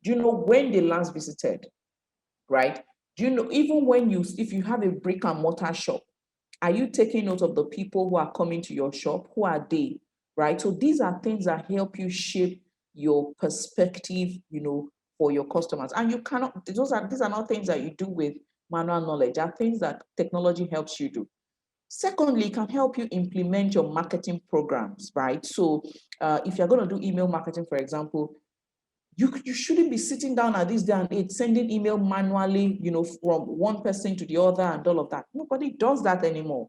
Do you know when they last visited, right? Do you know, even when if you have a brick and mortar shop, are you taking note of the people who are coming to your shop? Who are they, right? So these are things that help you shape your perspective, for your customers. And you cannot, these are not things that you do with manual knowledge, are things that technology helps you do. Secondly, it can help you implement your marketing programs, right? So if you're going to do email marketing, for example, you shouldn't be sitting down at this day and age sending email manually, from one person to the other and all of that. Nobody does that anymore.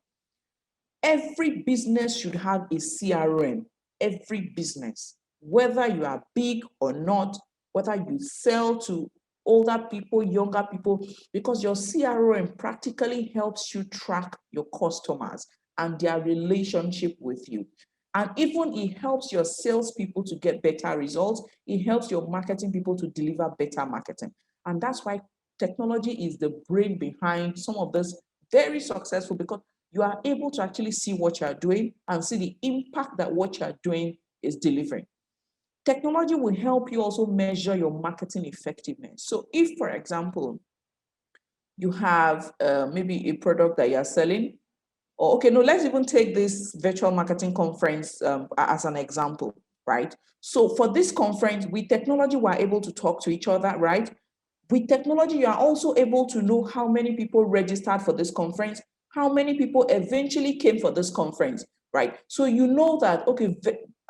Every business should have a CRM. Every business, whether you are big or not, whether you sell to older people, younger people, because your CRM practically helps you track your customers and their relationship with you. And even it helps your salespeople to get better results. It helps your marketing people to deliver better marketing. And that's why technology is the brain behind some of this very successful, because you are able to actually see what you are doing and see the impact that what you are doing is delivering. Technology will help you also measure your marketing effectiveness. So if, for example, you have maybe a product that you're selling, or okay, no, let's even take this virtual marketing conference as an example, right? So for this conference, with technology, we're able to talk to each other, right? With technology, you are also able to know how many people registered for this conference, how many people eventually came for this conference, right? So you know that, okay,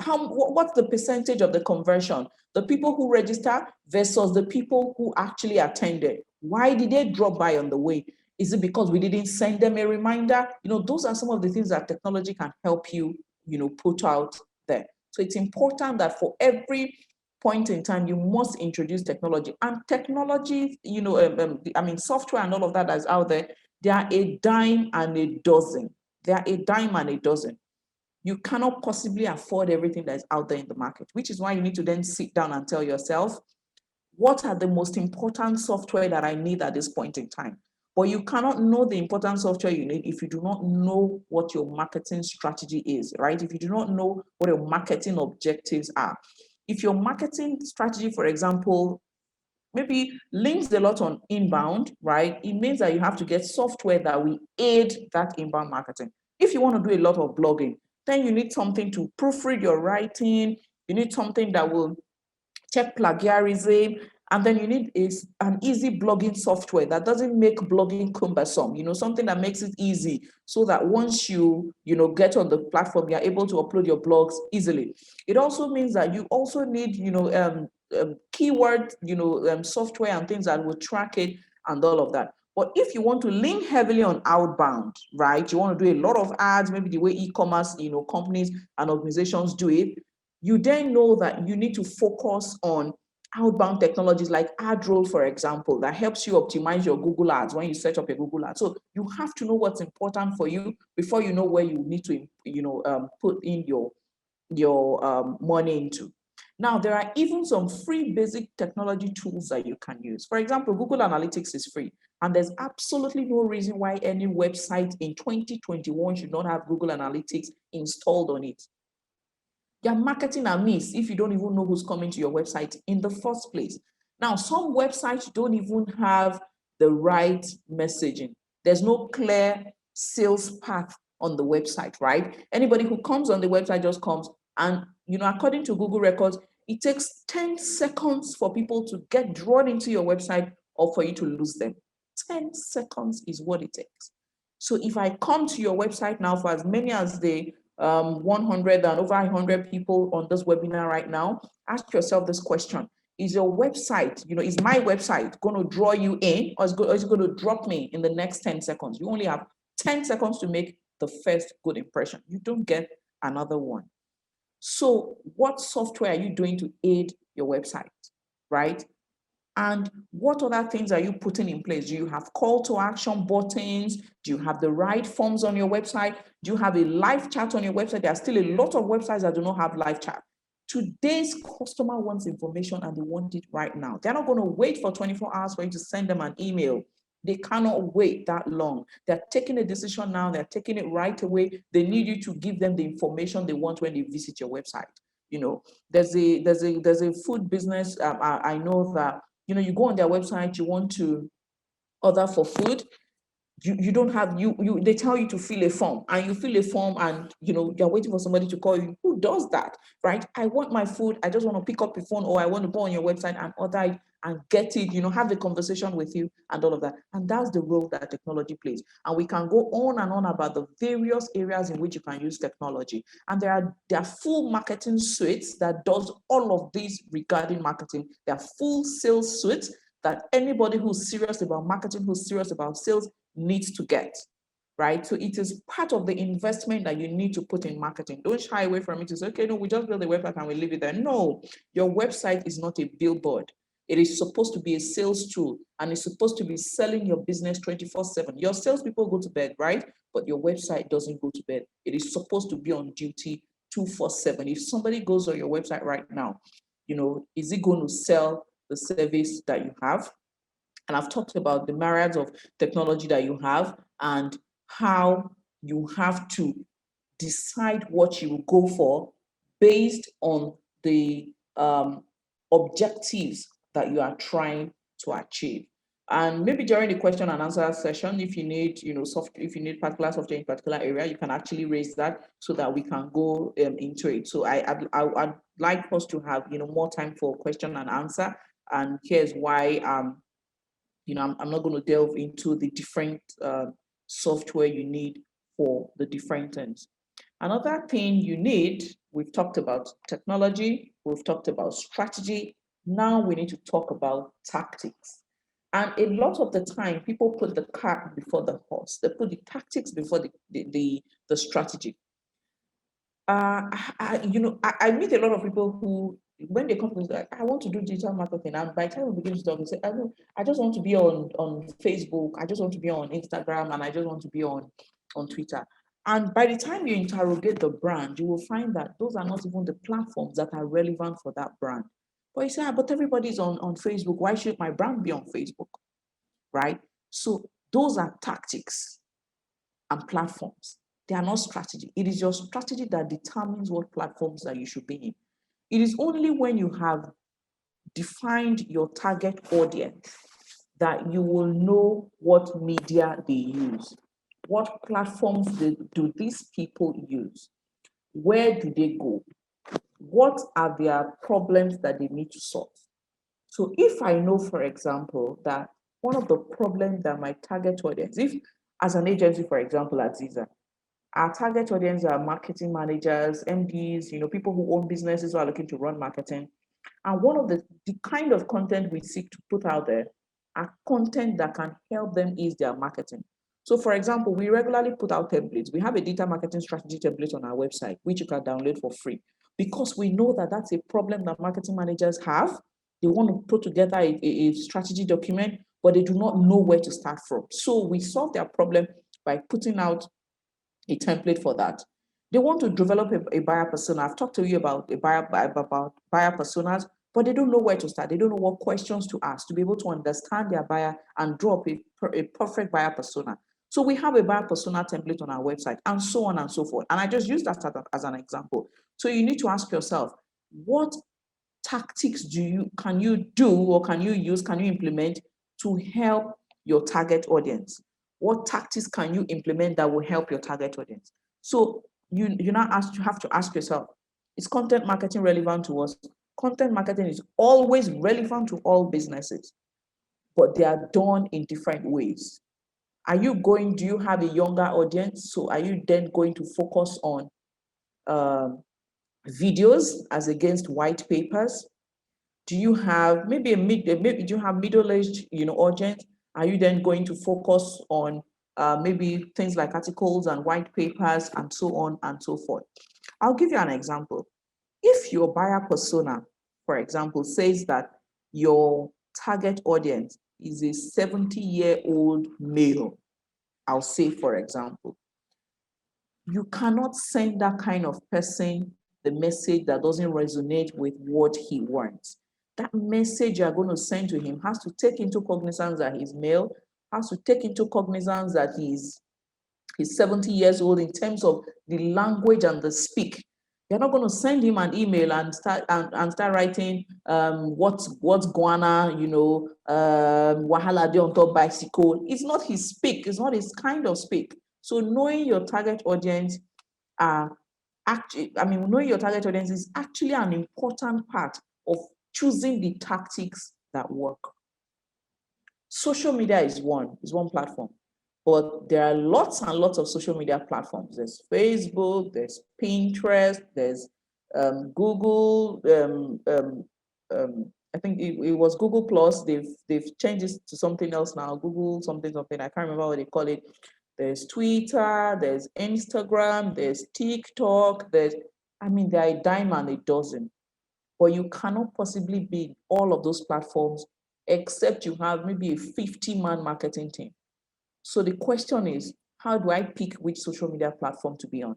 what's the percentage of the conversion? The people who register versus the people who actually attended. Why did they drop by on the way? Is it because we didn't send them a reminder? Those are some of the things that technology can help you, put out there. So it's important that for every point in time, you must introduce technology. And technology, software and all of that that's out there, they are a dime and a dozen. They are a dime and a dozen. You cannot possibly afford everything that's out there in the market, which is why you need to then sit down and tell yourself, what are the most important software that I need at this point in time? But you cannot know the important software you need if you do not know what your marketing strategy is, right? If you do not know what your marketing objectives are. If your marketing strategy, for example, maybe links a lot on inbound, right? It means that you have to get software that will aid that inbound marketing. If you want to do a lot of blogging, then you need something to proofread your writing. You need something that will check plagiarism, and then you need an easy blogging software that doesn't make blogging cumbersome, something that makes it easy so that once you get on the platform, you're able to upload your blogs easily. It also means that you also need, keyword, software and things that will track it and all of that. But if you want to lean heavily on outbound, right, you want to do a lot of ads, maybe the way e-commerce, companies and organizations do it, you then know that you need to focus on outbound technologies like AdRoll, for example, that helps you optimize your Google ads when you set up your Google ads. So you have to know what's important for you before you know where you need to, put in your money into. Now, there are even some free basic technology tools that you can use. For example, Google Analytics is free, and there's absolutely no reason why any website in 2021 should not have Google Analytics installed on it. You're marketing a miss if you don't even know who's coming to your website in the first place. Now, some websites don't even have the right messaging. There's no clear sales path on the website, right? Anybody who comes on the website just comes, and according to Google records, it takes 10 seconds for people to get drawn into your website or for you to lose them. 10 seconds is what it takes. So if I come to your website now, for as many as the 100 and over 100 people on this webinar right now, ask yourself this question. Is your website, is my website going to draw you in, or is it going to drop me in the next 10 seconds? You only have 10 seconds to make the first good impression. You don't get another one. So what software are you doing to aid your website, right? And what other things are you putting in place? Do you have call to action buttons? Do you have the right forms on your website? Do you have a live chat on your website? There are still a lot of websites that do not have live chat. Today's customer wants information and they want it right now. They're not going to wait for 24 hours for you to send them an email. They cannot wait that long. They're taking a decision now. They're taking it right away. They need you to give them the information they want when they visit your website. There's a food business. I know that, you go on their website, you want to order for food. You don't have, they tell you to fill a form, and you fill a form, and you're waiting for somebody to call you. Who does that, right? I want my food, I just want to pick up the phone, or I want to go on your website and order it and get it, have the conversation with you and all of that. And that's the role that technology plays. And we can go on and on about the various areas in which you can use technology. And there are full marketing suites that does all of these regarding marketing. There are full sales suites that anybody who's serious about marketing, who's serious about sales, needs to get, right? So it is part of the investment that you need to put in marketing. Don't shy away from it to say, okay, no, we just build a website and we leave it there. No, your website is not a billboard. It is supposed to be a sales tool, and it's supposed to be selling your business 24/7. Your salespeople go to bed, right? But your website doesn't go to bed. It is supposed to be on duty 24/7. If somebody goes on your website right now, is it going to sell the service that you have? And I've talked about the myriads of technology that you have and how you have to decide what you will go for based on the objectives that you are trying to achieve. And maybe during the question and answer session, if you need, if you need particular software in particular area, you can actually raise that so that we can go into it. So I'd like us to have, more time for question and answer. And here's why I'm not going to delve into the different software you need for the different things. Another thing you need, we've talked about technology, we've talked about strategy. Now we need to talk about tactics. And a lot of the time, people put the cart before the horse. They put the tactics before the strategy. I meet a lot of people who, when they come to me, like, I want to do digital marketing, and by the time we begin to talk, they say, I just want to be on Facebook, I just want to be on Instagram, and I just want to be on Twitter. And by the time you interrogate the brand, you will find that those are not even the platforms that are relevant for that brand. But you say, but everybody's on Facebook. Why should my brand be on Facebook? Right? So those are tactics and platforms. They are not strategy. It is your strategy that determines what platforms that you should be in. It is only when you have defined your target audience that you will know what media they use. What platforms do these people use? Where do they go? What are their problems that they need to solve? So if I know, for example, that one of the problems that my target audience, if as an agency, for example, at Ziza, our target audience are marketing managers, MDs, people who own businesses who are looking to run marketing. And one of the kind of content we seek to put out there are content that can help them ease their marketing. So for example, we regularly put out templates. We have a data marketing strategy template on our website, which you can download for free, because we know that that's a problem that marketing managers have. They want to put together a strategy document, but they do not know where to start from. So we solve their problem by putting out a template for that. They want to develop a buyer persona. I've talked to you about buyer personas, but they don't know where to start. They don't know what questions to ask to be able to understand their buyer and draw up a perfect buyer persona. So we have a buyer persona template on our website, and so on and so forth. And I just use that as an example. So you need to ask yourself, what tactics can you do, or can you implement to help your target audience? What tactics can you implement that will help your target audience? So you have to ask yourself, is content marketing relevant to us? Content marketing is always relevant to all businesses, but they are done in different ways. Do you have a younger audience? So are you then going to focus on videos as against white papers? Do you have maybe do you have middle-aged audience? Are you then going to focus on maybe things like articles and white papers and so on and so forth? I'll give you an example. If your buyer persona, for example, says that your target audience is a 70-year-old male, I'll say, for example, you cannot send that kind of person the message that doesn't resonate with what he wants. That message you're going to send to him has to take into cognizance that he's male, has to take into cognizance that he's 70 years old in terms of the language and the speak. You're not going to send him an email and start writing what's guana, wahala dey on top bicycle. It's not his speak. It's not his kind of speak. So knowing your target audience knowing your target audience is actually an important part of choosing the tactics that work. Social media is one platform, but there are lots and lots of social media platforms. There's Facebook, there's Pinterest, there's Google. I think it was Google Plus. They've changed it to something else now. Google something. I can't remember what they call it. There's Twitter, there's Instagram, there's TikTok. There are a dime and a dozen. But you cannot possibly be in all of those platforms except you have maybe a 50-man marketing team. So the question is, how do I pick which social media platform to be on?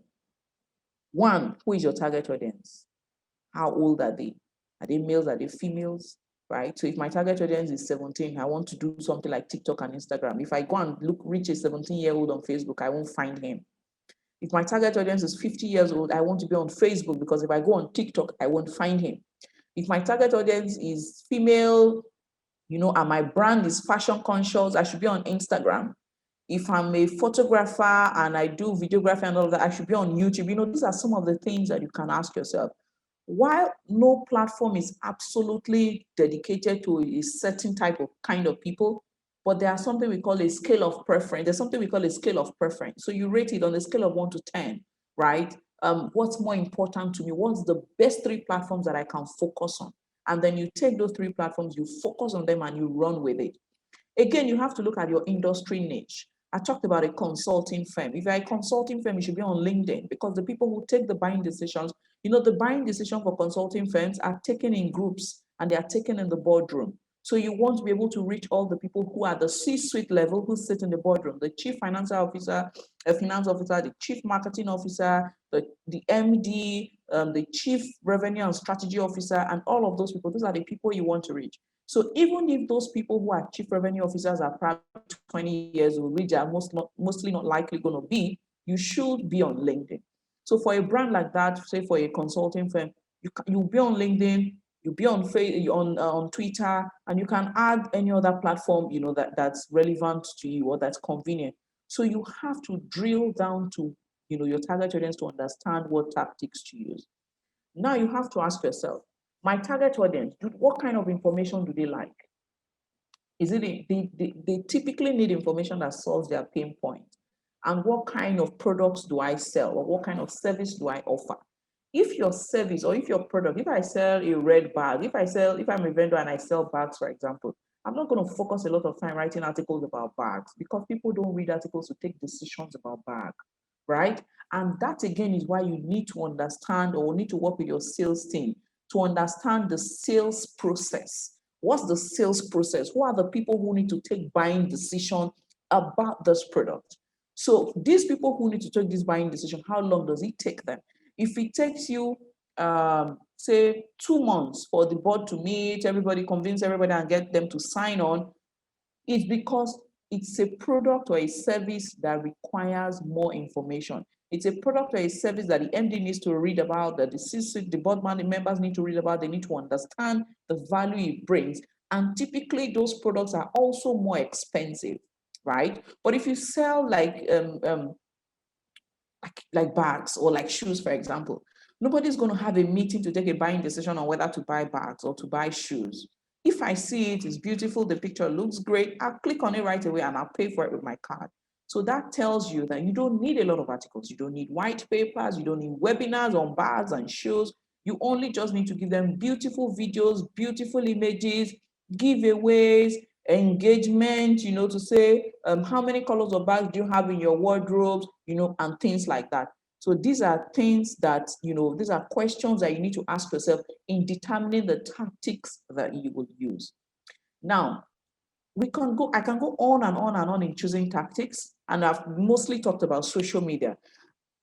One, who is your target audience? How old are they? Are they males? Are they females? Right? So if my target audience is 17, I want to do something like TikTok and Instagram. If I go and reach a 17-year-old on Facebook, I won't find him. If my target audience is 50 years old, I want to be on Facebook, because if I go on TikTok, I won't find him. If my target audience is female, and my brand is fashion conscious, I should be on Instagram. If I'm a photographer and I do videography and all of that, I should be on YouTube. These are some of the things that you can ask yourself. While no platform is absolutely dedicated to a certain type of kind of people, but there are something we call a scale of preference. There's something we call a scale of preference. So you rate it on a scale of 1 to 10, right? What's more important to me? What's the best 3 platforms that I can focus on? And then you take those 3 platforms, you focus on them, and you run with it. Again, you have to look at your industry niche. I talked about a consulting firm. If you're a consulting firm, you should be on LinkedIn, because the people who take the buying decisions, the buying decision for consulting firms are taken in groups and they are taken in the boardroom. So you want to be able to reach all the people who are the C-suite level, who sit in the boardroom, the chief financial officer, finance officer, the chief marketing officer, the MD, the chief revenue and strategy officer, and all of those people. Those are the people you want to reach. So even if those people who are chief revenue officers are probably 20 years old, which are mostly not likely going to be, you should be on LinkedIn. So for a brand like that, say for a consulting firm, you'll be on LinkedIn, you'll be on Twitter, and you can add any other platform that's relevant to you or that's convenient. So you have to drill down to your target audience to understand what tactics to use. Now you have to ask yourself, my target audience, what kind of information do they like? Is it they typically need information that solves their pain point? And what kind of products do I sell, or what kind of service do I offer? If your service or if your product, if I sell a red bag, if I'm a vendor and I sell bags, for example, I'm not going to focus a lot of time writing articles about bags, because people don't read articles to take decisions about bags, right? And that again is why you need to understand, or need to work with your sales team to understand the sales process. What's the sales process? Who are the people who need to take buying decision about this product? So these people who need to take this buying decision, how long does it take them? If it takes you, say, 2 months for the board to meet, convince everybody and get them to sign on, it's because it's a product or a service that requires more information. It's a product or a service that the MD needs to read about, that the board members need to read about. They need to understand the value it brings. And typically those products are also more expensive, right? But if you sell like bags or like shoes, for example, nobody's going to have a meeting to take a buying decision on whether to buy bags or to buy shoes. If I see it, it's beautiful, the picture looks great, I'll click on it right away and I'll pay for it with my card. So that tells you that you don't need a lot of articles. You don't need white papers. You don't need webinars on bags and shoes. You only just need to give them beautiful videos, beautiful images, giveaways, engagement, to say how many colors of bags do you have in your wardrobes, and things like that. So these are things that, these are questions that you need to ask yourself in determining the tactics that you will use. Now, I can go on and on and on in choosing tactics, and I've mostly talked about social media.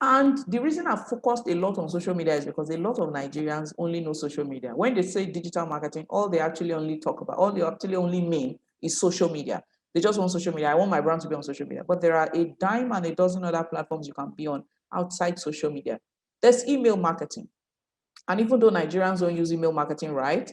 And the reason I've focused a lot on social media is because a lot of Nigerians only know social media. When they say digital marketing, all they actually only mean is social media. They just want social media. I want my brand to be on social media. But there are a dime and a dozen other platforms you can be on outside social media. There's email marketing. And even though Nigerians don't use email marketing right,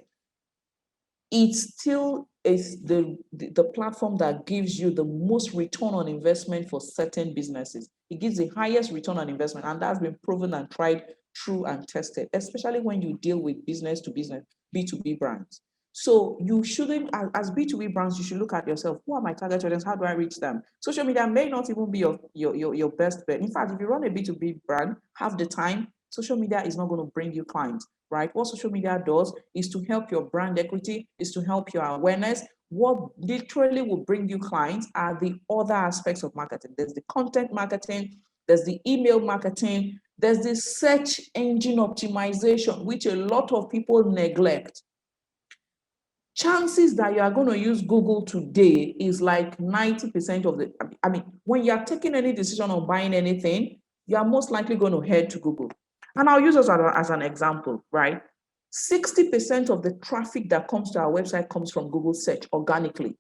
it still is the platform that gives you the most return on investment for certain businesses. It gives the highest return on investment, and that's been proven and tried, true and tested, especially when you deal with business to business, B2B brands. So you shouldn't, as B2B brands, you should look at yourself. Who are my target audience? How do I reach them? Social media may not even be your best bet. In fact, if you run a B2B brand, half the time, social media is not going to bring you clients, right? What social media does is to help your brand equity, is to help your awareness. What literally will bring you clients are the other aspects of marketing. There's the content marketing, there's the email marketing, there's the search engine optimization, which a lot of people neglect. Chances that you are going to use Google today is like 90% of the, I mean, when you're taking any decision on buying anything, you are most likely going to head to Google. And I'll use us as an example, right? 60% of the traffic that comes to our website comes from Google search organically.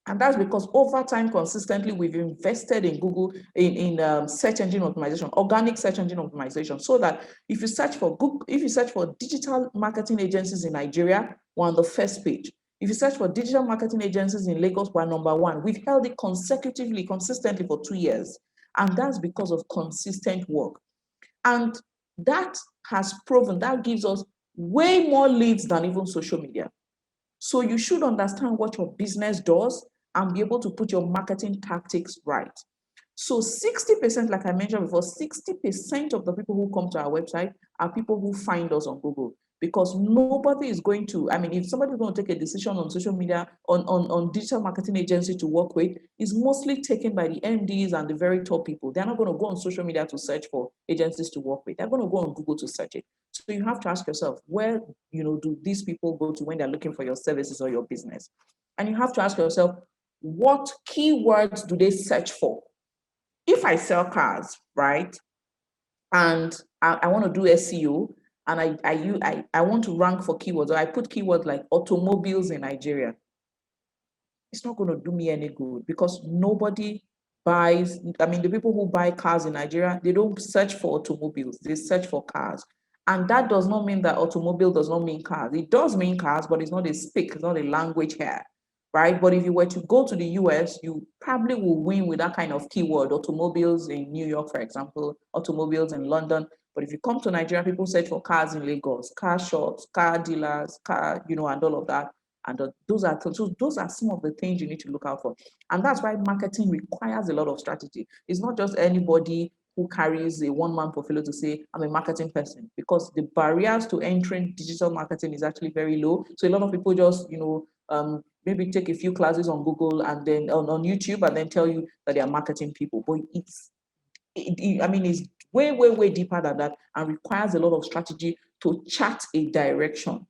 And that's because over time, consistently, we've invested in Google, in search engine optimization, organic search engine optimization, so that if you search for Google, if you search for digital marketing agencies in Nigeria, we're on the first page. If you search for digital marketing agencies in Lagos, we're number one. We've held it consecutively, consistently for 2 years. And that's because of consistent work. And that has proven, that gives us way more leads than even social media. So you should understand what your business does and be able to put your marketing tactics right. So 60%, like I mentioned before, 60% of the people who come to our website are people who find us on Google, because nobody is going to, I mean, if somebody is going to take a decision on social media, on digital marketing agency to work with, is mostly taken by the MDs and the very top people. They're not going to go on social media to search for agencies to work with. They're going to go on Google to search it. So you have to ask yourself, where, do these people go to when they're looking for your services or your business? And you have to ask yourself, what keywords do they search for? If I sell cars, right, and I want to do SEO, and I want to rank for keywords, or I put keywords like automobiles in Nigeria, it's not going to do me any good, because nobody buys, I mean, the people who buy cars in Nigeria, they don't search for automobiles, they search for cars. And that does not mean that automobile does not mean cars. It does mean cars, but it's not a speak, it's not a language here, right? But if you were to go to the US, you probably will win with that kind of keyword, automobiles in New York, for example, automobiles in London. But if you come to Nigeria, people search for cars in Lagos, car shops, car dealers, car, and all of that. And those are some of the things you need to look out for. And that's why marketing requires a lot of strategy. It's not just anybody who carries a one-man portfolio to say, I'm a marketing person, because the barriers to entering digital marketing is actually very low. So a lot of people just, maybe take a few classes on Google and then on YouTube, and then tell you that they are marketing people. But it's way, way, way deeper than that, and requires a lot of strategy to chart a direction.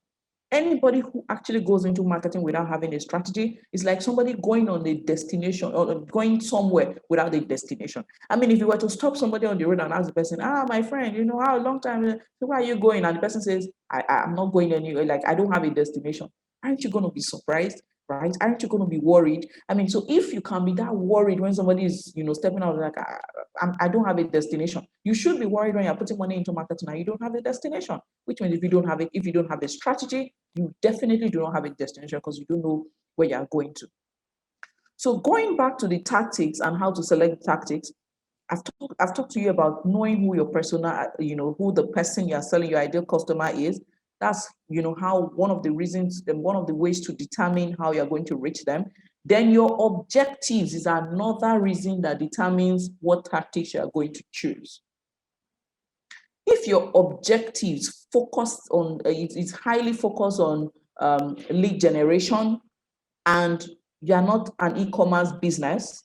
Anybody who actually goes into marketing without having a strategy is like somebody going on a destination, or going somewhere without a destination. I mean, if you were to stop somebody on the road and ask the person, my friend, how long time, so where are you going? And the person says, I'm not going anywhere, like I don't have a destination. Aren't you going to be surprised? Right? Aren't you going to be worried? I mean, so if you can be that worried when somebody is, stepping out, like, I don't have a destination. You should be worried when you're putting money into marketing and you don't have a destination, which means if you don't have a strategy, you definitely do not have a destination, because you don't know where you're going to. So going back to the tactics and how to select tactics, I've talked to you about knowing who your persona, who the person you're selling, your ideal customer is. That's, how one of the reasons and one of the ways to determine how you're going to reach them. Then your objectives is another reason that determines what tactics you're going to choose. If your objectives it's highly focused on lead generation, and you're not an e-commerce business,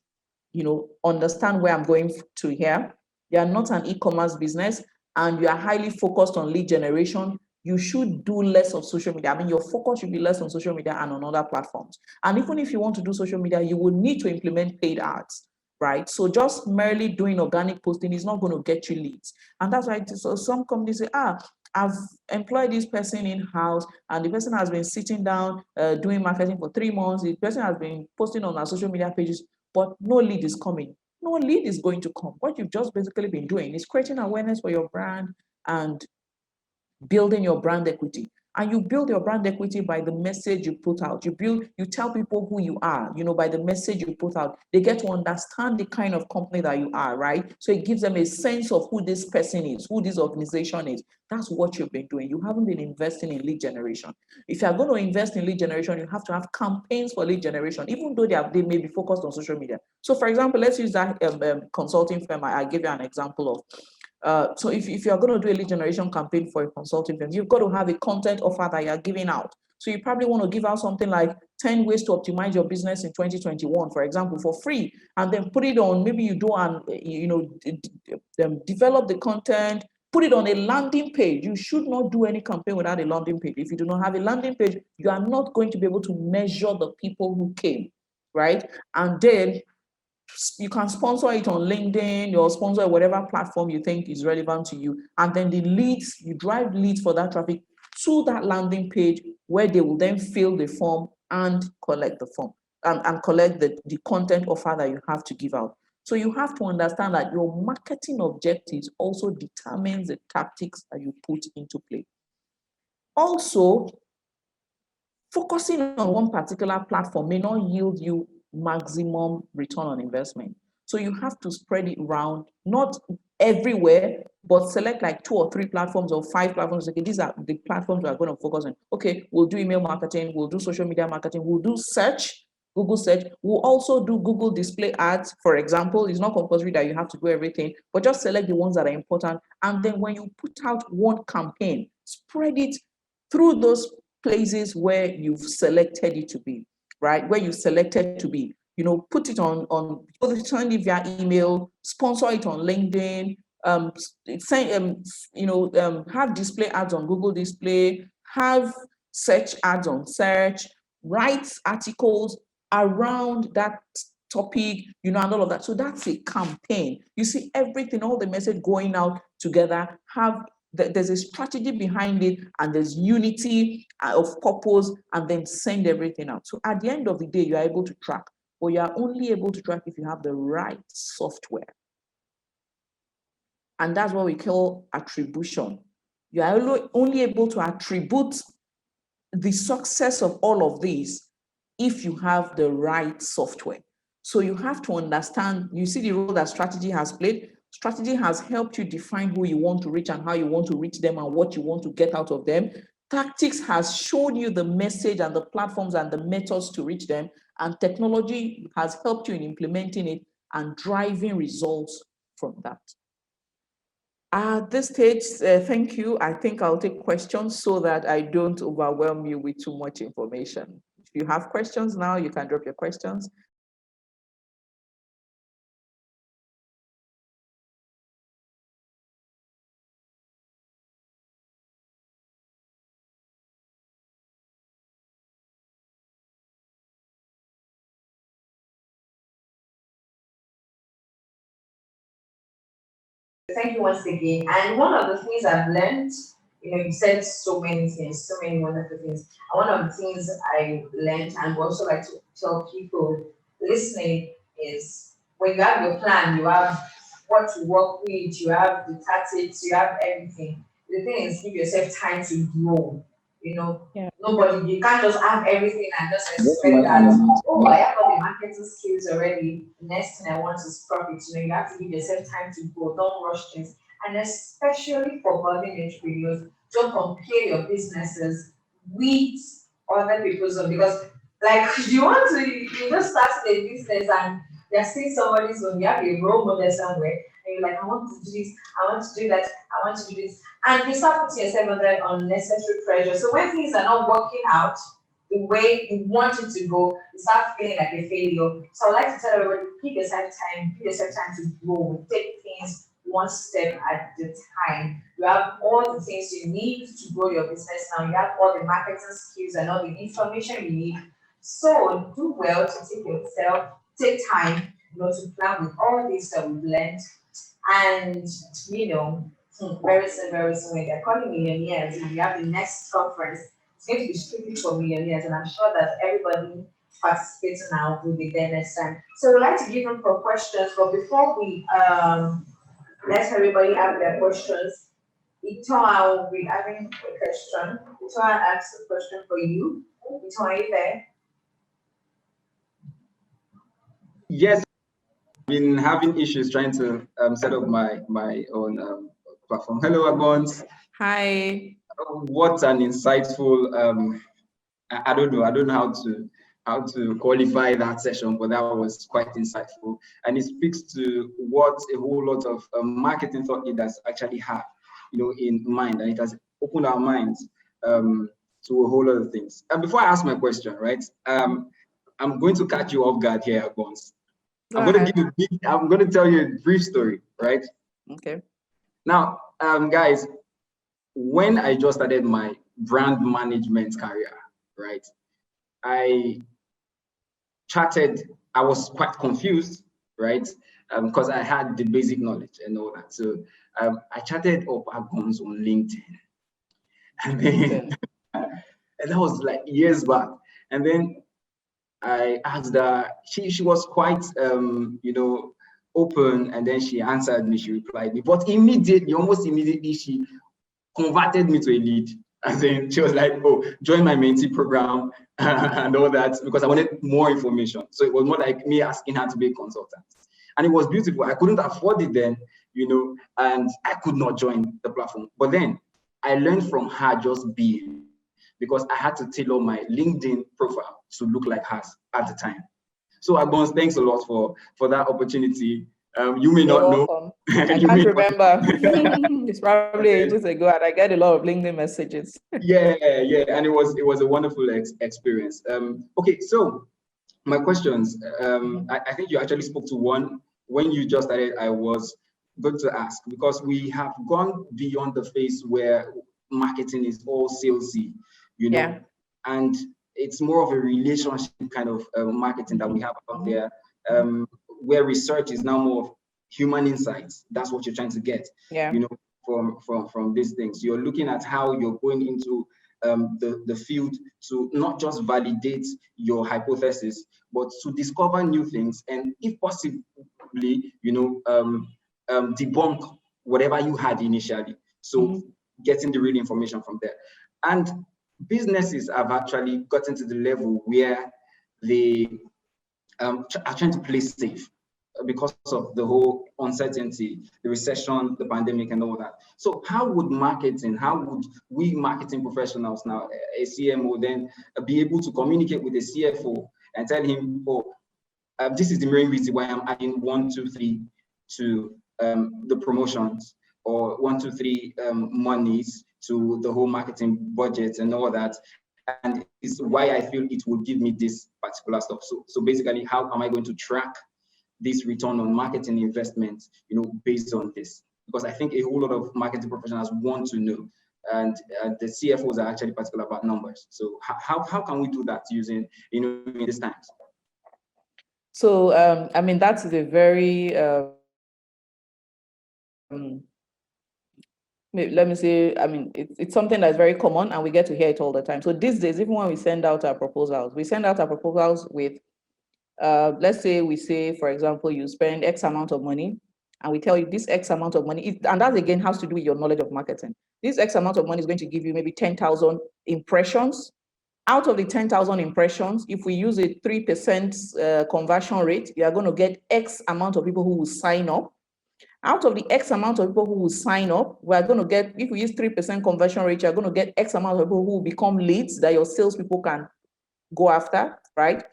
understand where I'm going to here. You're not an e-commerce business and you are highly focused on lead generation, you should do less of social media. I mean, your focus should be less on social media and on other platforms. And even if you want to do social media, you will need to implement paid ads, right? So just merely doing organic posting is not going to get you leads. And that's why some companies say, I've employed this person in-house, and the person has been sitting down doing marketing for 3 months. The person has been posting on our social media pages, but no lead is coming. No lead is going to come. What you've just basically been doing is creating awareness for your brand and building your brand equity. And you build your brand equity by the message you put out. You tell people who you are, by the message you put out. They get to understand the kind of company that you are, right? So it gives them a sense of who this person is, who this organization is. That's what you've been doing. You haven't been investing in lead generation. If you're going to invest in lead generation, you have to have campaigns for lead generation, even though they may be focused on social media. So for example, let's use that consulting firm I gave you an example of. So if you're going to do a lead generation campaign for a consulting firm, you've got to have a content offer that you're giving out. So you probably want to give out something like 10 ways to optimize your business in 2021, for example, for free, and then put it on, maybe you do develop the content, put it on a landing page. You should not do any campaign without a landing page. If you do not have a landing page, you are not going to be able to measure the people who came, right? And then you can sponsor it on LinkedIn or sponsor whatever platform you think is relevant to you. And then the leads, you drive leads for that traffic to that landing page where they will then fill the form and collect the form and collect the content offer that you have to give out. So you have to understand that your marketing objectives also determines the tactics that you put into play. Also, focusing on one particular platform may not yield you maximum return on investment. So you have to spread it around, not everywhere, but select like 2 or 3 platforms or 5 platforms. Okay, these are the platforms we're going to focus on. Okay, we'll do email marketing, we'll do social media marketing, we'll do search, Google search. We'll also do Google display ads, for example. It's not compulsory that you have to do everything, but just select the ones that are important. And then when you put out one campaign, spread it through those places where you've selected it to be, right? Where you selected to be, put it on send it via email, sponsor it on LinkedIn, have display ads on Google Display, have search ads on search, write articles around that topic, and all of that. So that's a campaign. You see everything, all the message going out together, there's a strategy behind it, and there's unity of purpose, and then send everything out. So at the end of the day, you are able to track, but you are only able to track if you have the right software. And that's what we call attribution. You are only able to attribute the success of all of these if you have the right software. So you have to understand, you see the role that strategy has played. Strategy has helped you define who you want to reach and how you want to reach them and what you want to get out of them. Tactics has shown you the message and the platforms and the methods to reach them. And technology has helped you in implementing it and driving results from that. At this stage, thank you. I think I'll take questions so that I don't overwhelm you with too much information. If you have questions now, you can drop your questions. Thank you once again. And one of the things I've learned, you said so many things, so many wonderful things. And one of the things I learned and also like to tell people listening is when you have your plan, you have what to work with, you have the tactics, you have everything. The thing is, give yourself time to grow. Yeah. Nobody, you can't just have everything and just expect that, oh, I have all the marketing skills already. The next thing I want is profit. You have to give yourself time to grow. Don't rush things. And especially for budding entrepreneurs, don't compare your businesses with other people's own, because like you just started a business and you're seeing somebody's own, you have a role model somewhere, and you're like, I want to do this, I want to do that, I want to do this. And you start putting yourself under unnecessary pressure. So when things are not working out the way you want it to go, you start feeling like a failure. So I like to tell everybody, give yourself time to grow, take things one step at the time. You have all the things you need to grow your business now. You have all the marketing skills and all the information you need. So do well to take time, to plan with all this that we've learned. And very soon when they're calling millionaires, and we have the next conference. It's going to be strictly for millionaires, and I'm sure that everybody participating now will be there next time. So we'd like to give them for questions, but before we let everybody have their questions, I will be having a question. I ask a question for you. Are you there? Yes, been having issues trying to set up my own platform. Hello, Agbons. Hi. What an insightful. I don't know. I don't know how to qualify that session, but that was quite insightful, and it speaks to what a whole lot of marketing thought leaders actually have, in mind, and it has opened our minds to a whole lot of things. And before I ask my question, right, I'm going to catch you off guard here, Agbons. Go ahead. I'm going to tell you a brief story, right? Okay. Now, guys, when I just started my brand management career, right, I I was quite confused, right, because I had the basic knowledge and all that. So I chatted up Agbons on LinkedIn, and then and that was like years back. And then I asked her, she was quite, open, and then she answered me, she replied me. But immediately, almost immediately, she converted me to a lead. And then she was like, oh, join my mentee program and all that, because I wanted more information. So it was more like me asking her to be a consultant. And it was beautiful. I couldn't afford it then, and I could not join the platform. But then I learned from her just being, because I had to tailor my LinkedIn profile to look like hers at the time. So Agbons, thanks a lot for that opportunity. You may You're not welcome. know. I can't remember. It's probably ages ago, and I get a lot of LinkedIn messages. Yeah, and it was a wonderful experience. Okay, so my questions. I think you actually spoke to one when you just started. I was going to ask, because we have gone beyond the phase where marketing is all salesy, Yeah. and it's more of a relationship kind of marketing that we have out there, where research is now more of human insights. That's what you're trying to get, Yeah. from these things. You're looking at how you're going into the field to not just validate your hypothesis, but to discover new things, and if possibly, debunk whatever you had initially. So getting the real information from there. And businesses have actually gotten to the level where they are trying to play safe because of the whole uncertainty, the recession, the pandemic, and all that. So how would we marketing professionals now, a CMO, then be able to communicate with a CFO and tell him, oh, this is the main reason why I'm adding 1, 2, 3 to the promotions, or 1, 2, 3 monies to the whole marketing budget and all that. And it's why I feel it will give me this particular stuff. So basically, how am I going to track this return on marketing investment, based on this? Because I think a whole lot of marketing professionals want to know, and the CFOs are actually particular about numbers. So how can we do that using, in these times? So, that is a very, let me say, it's something that's very common, and we get to hear it all the time. So these days, even when we send out our proposals, with, let's say we say, for example, you spend X amount of money, and we tell you this X amount of money, and that again has to do with your knowledge of marketing. This X amount of money is going to give you maybe 10,000 impressions. Out of the 10,000 impressions, if we use a 3% conversion rate, you are going to get X amount of people who will sign up. Out of the X amount of people who will sign up, we are going to get, if we use 3% conversion rate, you're going to get X amount of people who will become leads that your salespeople can go after, right?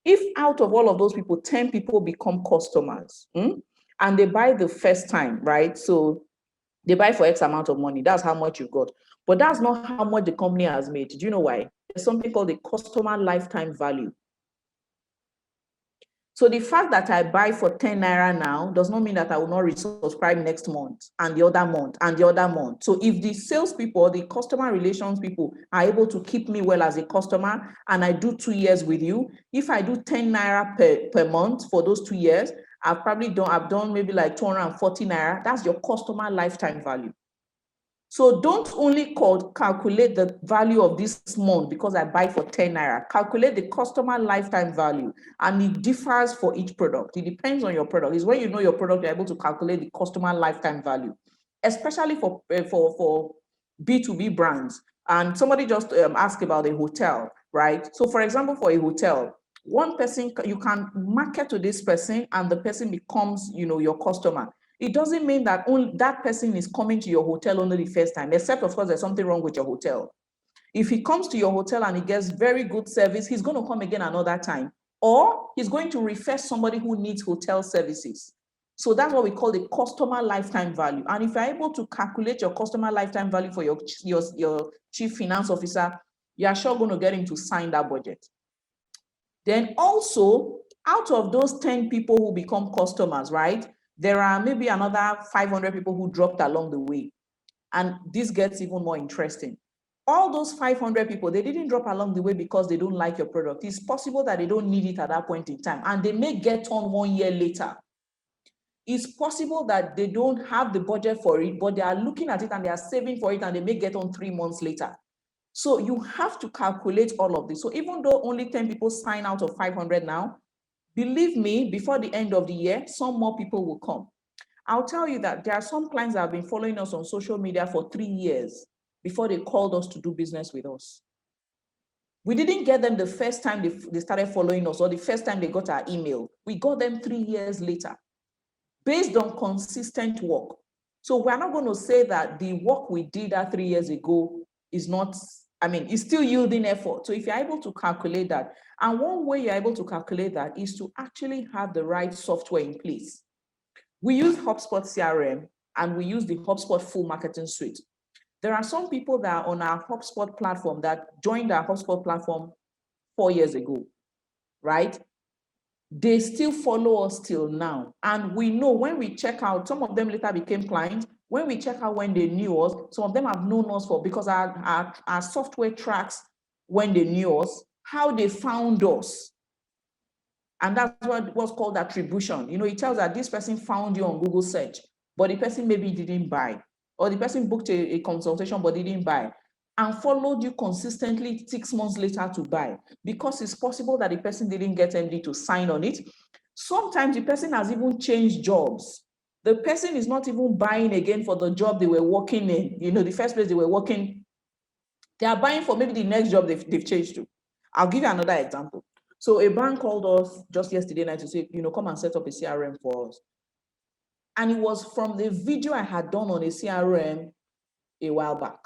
If out of all of those people, 10 people become customers, and they buy the first time, right? So they buy for X amount of money. That's how much you got. But that's not how much the company has made. Do you know why? There's something called the customer lifetime value. So the fact that I buy for 10 naira now does not mean that I will not resubscribe next month and the other month and the other month. So if the salespeople or the customer relations people are able to keep me well as a customer, and I do 2 years with you, if I do 10 naira per month for those 2 years, I've done maybe like 240 naira. That's your customer lifetime value. So don't only calculate the value of this month because I buy for 10 naira. Calculate the customer lifetime value, and it differs for each product. It depends on your product. It's when you know your product, you're able to calculate the customer lifetime value. especially for B2B brands. And somebody just asked about a hotel, right? So for example, for a hotel, one person, you can market to this person and the person becomes, your customer. It doesn't mean that only that person is coming to your hotel only the first time, except of course there's something wrong with your hotel. If he comes to your hotel and he gets very good service, he's going to come again another time, or he's going to refer somebody who needs hotel services. So that's what we call the customer lifetime value. And if you're able to calculate your customer lifetime value for your chief finance officer, you are sure going to get him to sign that budget. Then also, out of those 10 people who become customers, right, there are maybe another 500 people who dropped along the way. And this gets even more interesting. All those 500 people, they didn't drop along the way because they don't like your product. It's possible that they don't need it at that point in time, and they may get on 1 year later. It's possible that they don't have the budget for it, but they are looking at it and they are saving for it, and they may get on 3 months later. So you have to calculate all of this. So even though only 10 people sign out of 500 now, believe me, before the end of the year, some more people will come. I'll tell you that there are some clients that have been following us on social media for 3 years before they called us to do business with us. We didn't get them the first time they started following us or the first time they got our email. We got them 3 years later based on consistent work. So we're not going to say that the work we did 3 years ago is not, it's still yielding effort. So if you're able to calculate that, and one way you're able to calculate that is to actually have the right software in place. We use HubSpot CRM and we use the HubSpot full marketing suite. There are some people that are on our HubSpot platform that joined our HubSpot platform 4 years ago, right? They still follow us till now. And we know when we check out, some of them later became clients. When we check out when they knew us, some of them have known us because our software tracks when they knew us, how they found us. And that's what's called attribution. It tells that this person found you on Google search, but the person maybe didn't buy, or the person booked a consultation but didn't buy, and followed you consistently 6 months later to buy, because it's possible that the person didn't get MD to sign on it. Sometimes the person has even changed jobs. The person is not even buying again for the job they were working in, the first place they were working. They are buying for maybe the next job they've changed to. I'll give you another example. So a bank called us just yesterday night to say, come and set up a CRM for us. And it was from the video I had done on a CRM a while back.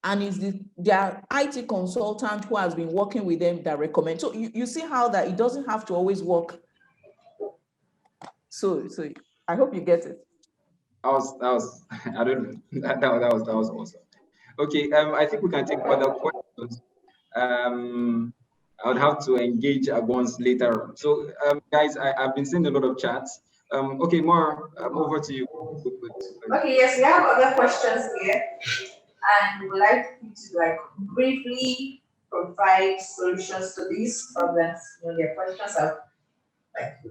And it's their IT consultant who has been working with them that recommend. So you see how that it doesn't have to always work. So I hope you get it. I don't know. That was awesome. Okay, I think we can take further questions. I would have to engage Agbons later. So, guys, I've been seeing a lot of chats. Okay, more over to you. Okay, yes, we have other questions here, and we would like you to briefly provide solutions to these problems. Their questions are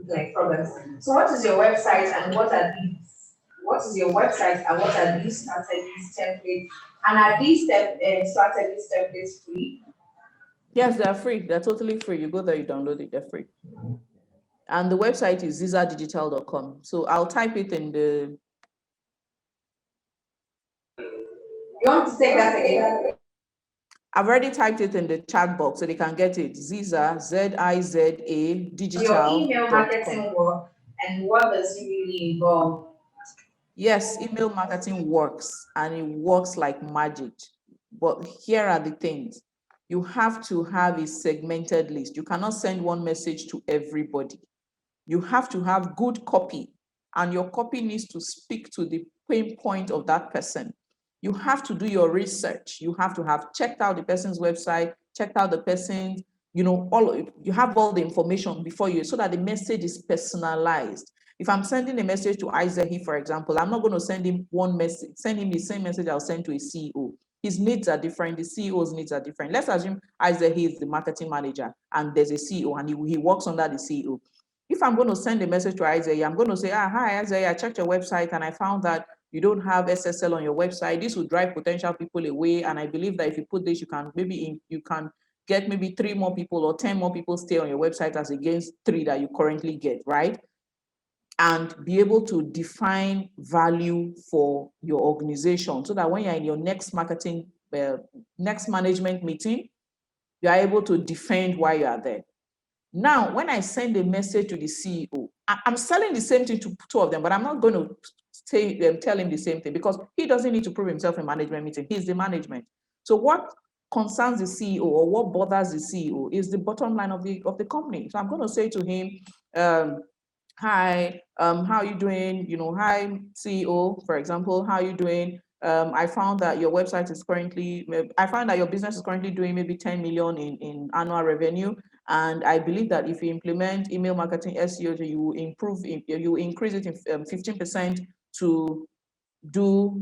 like problems. So, what is your website, and what are these? What is your website, and what are these strategies templates? And are these strategies templates free? Yes, they're free. They're totally free. You go there, you download it, they're free. And the website is zizadigital.com. So I'll type it in the. You want to take that again? I've already typed it in the chat box so they can get it. Ziza, Z-I-Z-A, digital. Your email marketing work, and what does it really involve? Yes, email marketing works, and it works like magic. But here are the things. You have to have a segmented list. You cannot send one message to everybody. You have to have good copy, and your copy needs to speak to the pain point of that person. You have to do your research. You have to have checked out the person's website, checked out the person's, you have all the information before you, so that the message is personalized. If I'm sending a message to Isaac, for example, I'm not going to send him send him the same message I'll send to a CEO. His needs are different. The CEO's needs are different. Let's assume Isaac is the marketing manager and there's a CEO and he works under the CEO. If I'm going to send a message to Isaiah, I'm going to say, hi, Isaiah, I checked your website and I found that you don't have SSL on your website. This will drive potential people away. And I believe that if you put this, you can get maybe 3 more people or 10 more people stay on your website as against 3 that you currently get, right? and be able to define value for your organization so that when you're in your next next management meeting, you are able to defend why you are there. Now, when I send a message to the CEO, I'm selling the same thing to two of them, but I'm not going to tell him the same thing because he doesn't need to prove himself in management meeting. He's the management. So what concerns the CEO or what bothers the CEO is the bottom line of the company. So I'm going to say to him, hi, how are you doing? You know, hi, CEO, for example, how are you doing? I found that your website is currently, I found that your business is currently doing maybe 10 million in annual revenue. And I believe that if you implement email marketing SEO, you increase it in 15% to do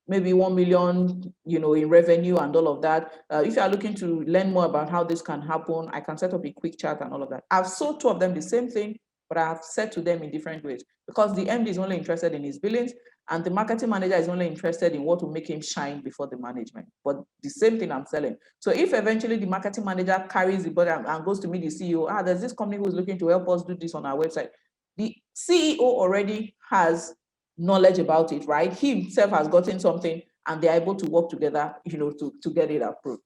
maybe 1 million, in revenue and all of that. If you are looking to learn more about how this can happen, I can set up a quick chat and all of that. I've sold two of them the same thing, but I have said to them in different ways because the MD is only interested in his billings and the marketing manager is only interested in what will make him shine before the management. But the same thing I'm selling. So if eventually the marketing manager carries the body and goes to meet the CEO, there's this company who's looking to help us do this on our website. The CEO already has knowledge about it, right? He himself has gotten something and they're able to work together, to get it approved.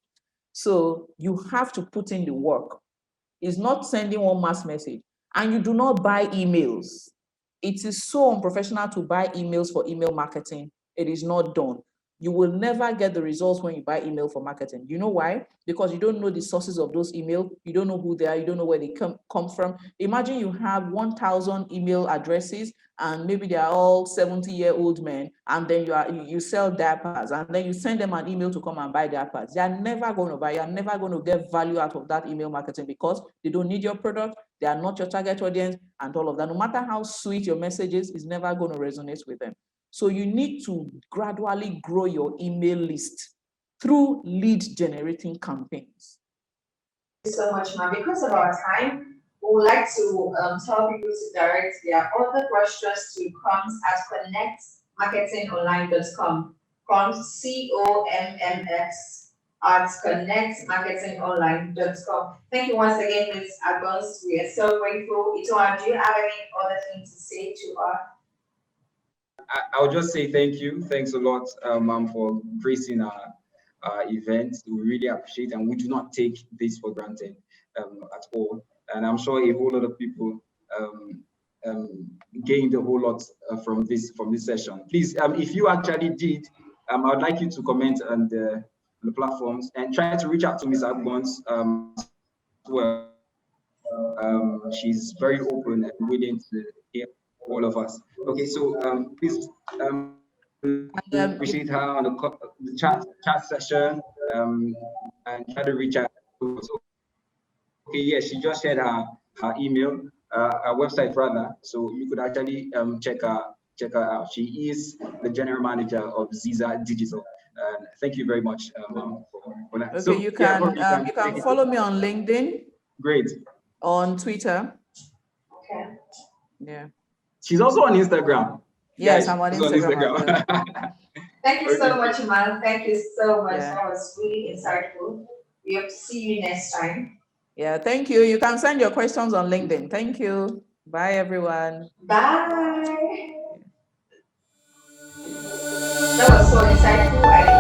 So you have to put in the work. It's not sending one mass message. And you do not buy emails. It is so unprofessional to buy emails for email marketing. It is not done. You will never get the results when you buy email for marketing. You know why? Because you don't know the sources of those emails. You don't know who they are. You don't know where they come from. Imagine you have 1,000 email addresses and maybe they are all 70-year-old men, and then you sell diapers, and then you send them an email to come and buy diapers. They are never going to buy. You are never going to get value out of that email marketing because they don't need your product. They are not your target audience and all of that. No matter how sweet your message is never going to resonate with them. So you need to gradually grow your email list through lead generating campaigns. Thank you so much, Ma. Because of our time, we would like to tell people to direct their other questions to comms@connectmarketingonline.com. Comms, COMMX@connectmarketingonline.com. Thank you once again, Ms. Agbons. We are so grateful. Itoa, do you have any other thing to say to us? I'll just say thank you. Thanks a lot, ma'am, for gracing our event. We really appreciate it, and we do not take this for granted at all. And I'm sure a whole lot of people gained a whole lot from this session. Please, if you actually did, I would like you to comment on the platforms and try to reach out to Ms. Agbons as well. She's very open and willing to hear all of us. Okay, so please appreciate her on the chat session and try to reach out. Okay, yeah, she just shared her email, her website rather, so you could actually check her out. She is the general manager of Ziza Digital. Thank you very much, ma'am, for that. Okay, so, you can follow me on LinkedIn. Great. On Twitter. Okay. Yeah. She's also on Instagram. Yes, I'm on Instagram. Thank you so much, man. Thank you so much. Yeah. That was really insightful. We hope to see you next time. Yeah, thank you. You can send your questions on LinkedIn. Thank you. Bye, everyone. Bye. That was so insightful.